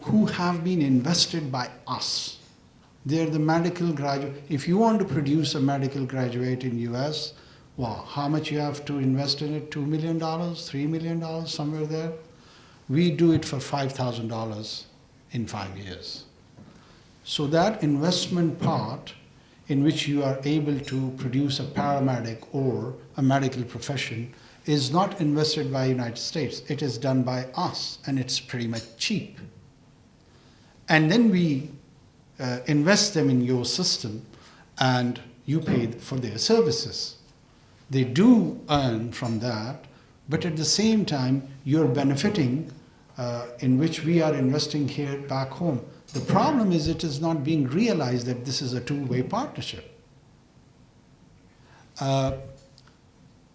who have been invested by us. They're the medical graduate. If you want to produce a medical graduate in US, wow, how much you have to invest in it? $2 million, $3 million, somewhere there. We do it for $5,000 in 5 years. So that investment part in which you are able to produce a paramedic or a medical profession is not invested by the United States. It is done by us, and it's pretty much cheap. And then we invest them in your system, and you pay for their services. They do earn from that, but at the same time, you're benefiting in which we are investing here back home. The problem is it is not being realized that this is a two-way partnership.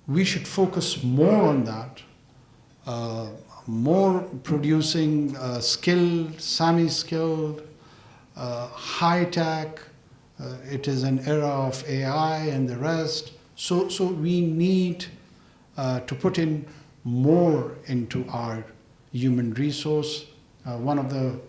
We should focus more on that, more producing skilled, semi-skilled, high-tech. It is an era of AI and the rest. So we need to put in more into our human resource. One of the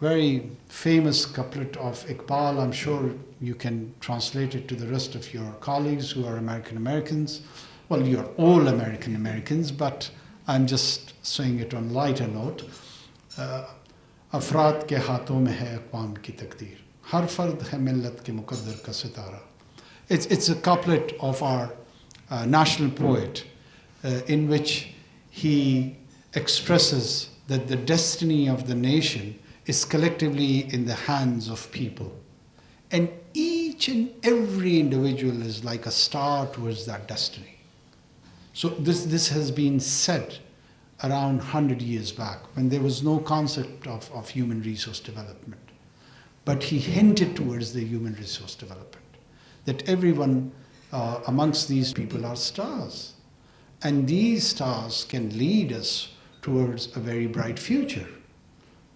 very famous couplet of Iqbal, I'm sure you can translate it to the rest of your colleagues who are American Americans. Well, you're all American Americans, but I'm just saying it on lighter note. अफराद के हाथों में है अक़वाम की तकदीर, हर फर्द है मिल्लत के मुक़द्दर का सितारा. It's a couplet of our national poet in which he expresses that the destiny of the nation is collectively in the hands of people. And each and every individual is like a star towards that destiny. So this has been said around 100 years back when there was no concept of human resource development. But he hinted towards the human resource development, that everyone amongst these people are stars. And these stars can lead us towards a very bright future.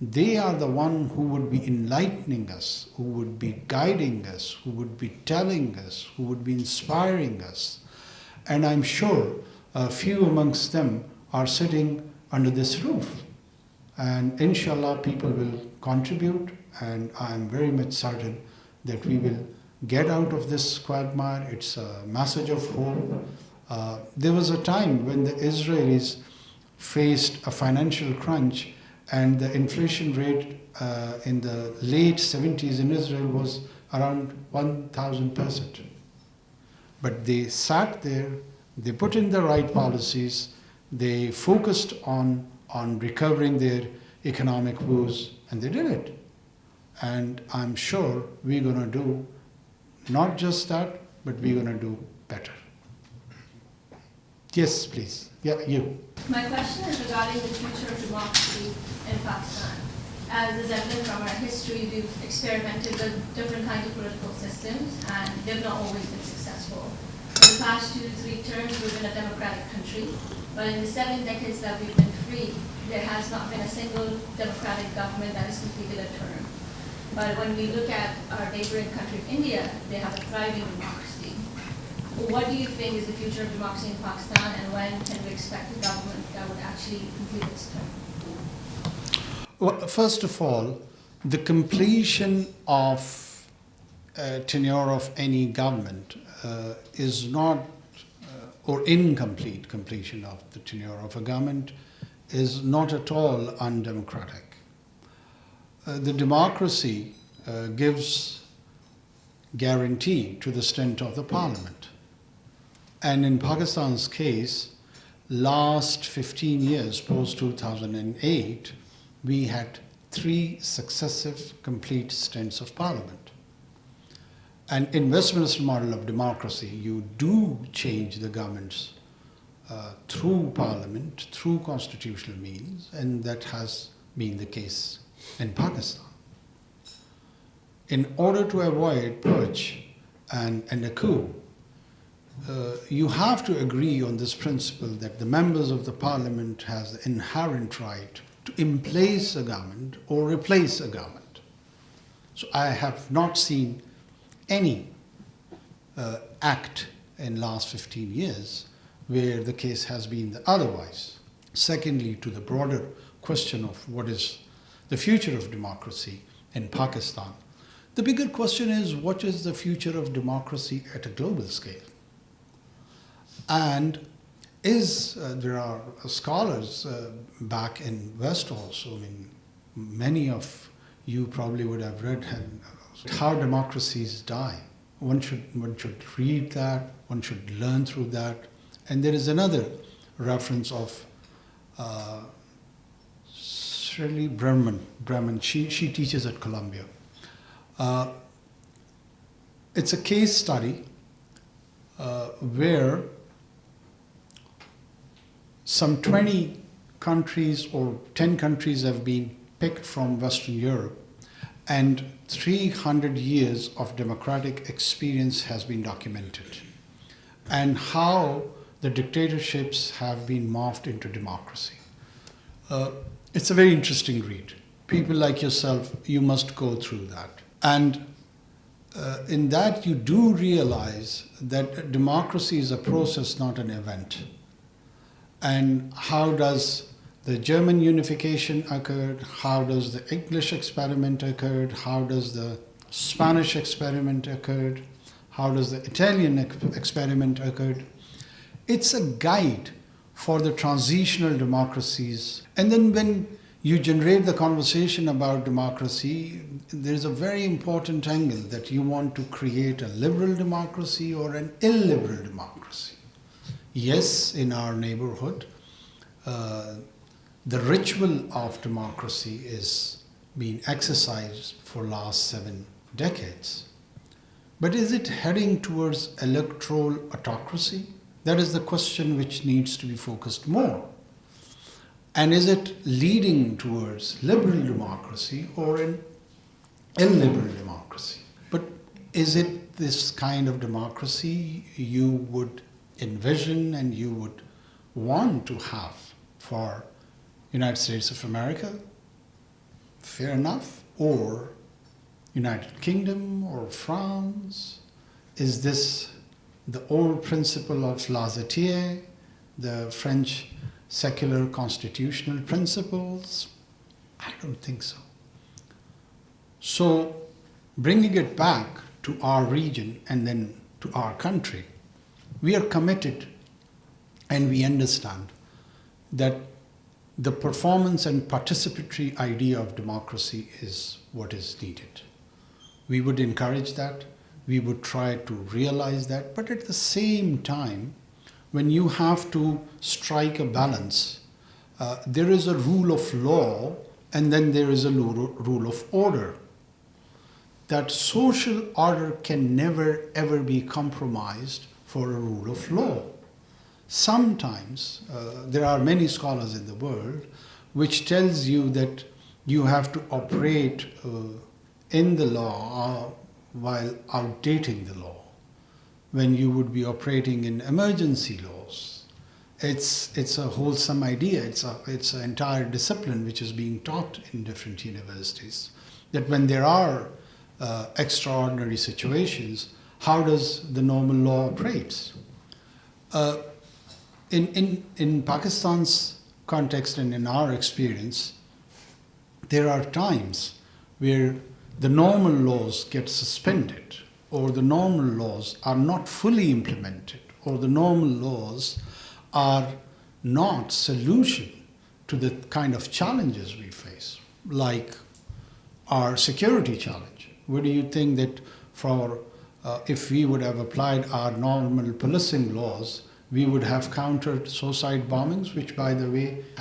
They are the one who would be enlightening us, who would be guiding us, who would be telling us, who would be inspiring us. And I'm sure a few amongst them are sitting under this roof. And inshallah, people will contribute, and I'm very much certain that we will get out of this quagmire. It's a message of hope. There was a time when the Israelis faced a financial crunch, and the inflation rate in the late 70s in Israel was around 1,000%. But they sat there, they put in the right policies, they focused on recovering their economic woes, and they did it. And I'm sure we're going to do not just that, but we're going to do better. Yes, please. Yeah, you. My question is regarding the future of democracy in Pakistan. As is evident from our history, we've experimented with different kinds of political systems, and they've not always been successful. In the past 2 to 3 terms, we've been a democratic country, but in the 7 decades that we've been free, there has not been a single democratic government that has completed a term. But when we look at our neighboring country of India, they have a thriving democracy. What do you think is the future of democracy in Pakistan, and when can we expect a government that would actually complete its term? Well, first of all, the completion of tenure of any government is not, or incomplete completion of the tenure of a government is not at all undemocratic. The democracy gives guarantee to the strength of the parliament. And in Pakistan's case, last 15 years, post-2008, we had 3 successive complete stints of parliament. And in Westminster model of democracy, you do change the governments through parliament, through constitutional means, and that has been the case in Pakistan. In order to avoid purge and a coup, you have to agree on this principle that the members of the parliament has the inherent right to emplace a government or replace a government. So I have not seen any act in last 15 years where the case has been otherwise. Secondly, to the broader question of what is the future of democracy in Pakistan. The bigger question is, what is the future of democracy at a global scale? And there are scholars back in West also, I mean, many of you probably would have read how democracies die. One should read that, one should learn through that. And there is another reference of Shirley Bremen. She teaches at Columbia. It's a case study where some 20 countries or 10 countries have been picked from Western Europe, and 300 years of democratic experience has been documented, and how the dictatorships have been morphed into democracy. It's a very interesting read. People like yourself, you must go through that. And in that you do realize that democracy is a process, not an event. And how does the German unification occurred? How does the English experiment occurred? How does the Spanish experiment occurred? How does the Italian experiment occurred? It's a guide for the transitional democracies. And then when you generate the conversation about democracy, there's a very important angle that you want to create a liberal democracy or an illiberal democracy. Yes, in our neighborhood, the ritual of democracy is being exercised for the last 7 decades. But is it heading towards electoral autocracy? That is the question which needs to be focused more. And is it leading towards liberal democracy or an illiberal democracy? But is it this kind of democracy you would envision and you would want to have for United States of America? Fair enough. Or United Kingdom or France? Is this the old principle of laissez-faire, the French secular constitutional principles? I don't think so. So bringing it back to our region and then to our country, we are committed and we understand that the performance and participatory idea of democracy is what is needed. We would encourage that. We would try to realize that. But at the same time, when you have to strike a balance, there is a rule of law and then there is a rule of order. That social order can never ever be compromised for a rule of law. Sometimes, there are many scholars in the world which tells you that you have to operate in the law while outdating the law, when you would be operating in emergency laws. It's a wholesome idea. It's an entire discipline which is being taught in different universities, that when there are extraordinary situations, how does the normal law operate? In Pakistan's context and in our experience, there are times where the normal laws get suspended, or the normal laws are not fully implemented, or the normal laws are not solution to the kind of challenges we face, like our security challenge. Where do you think that if we would have applied our normal policing laws, we would have countered suicide bombings, which, by the way,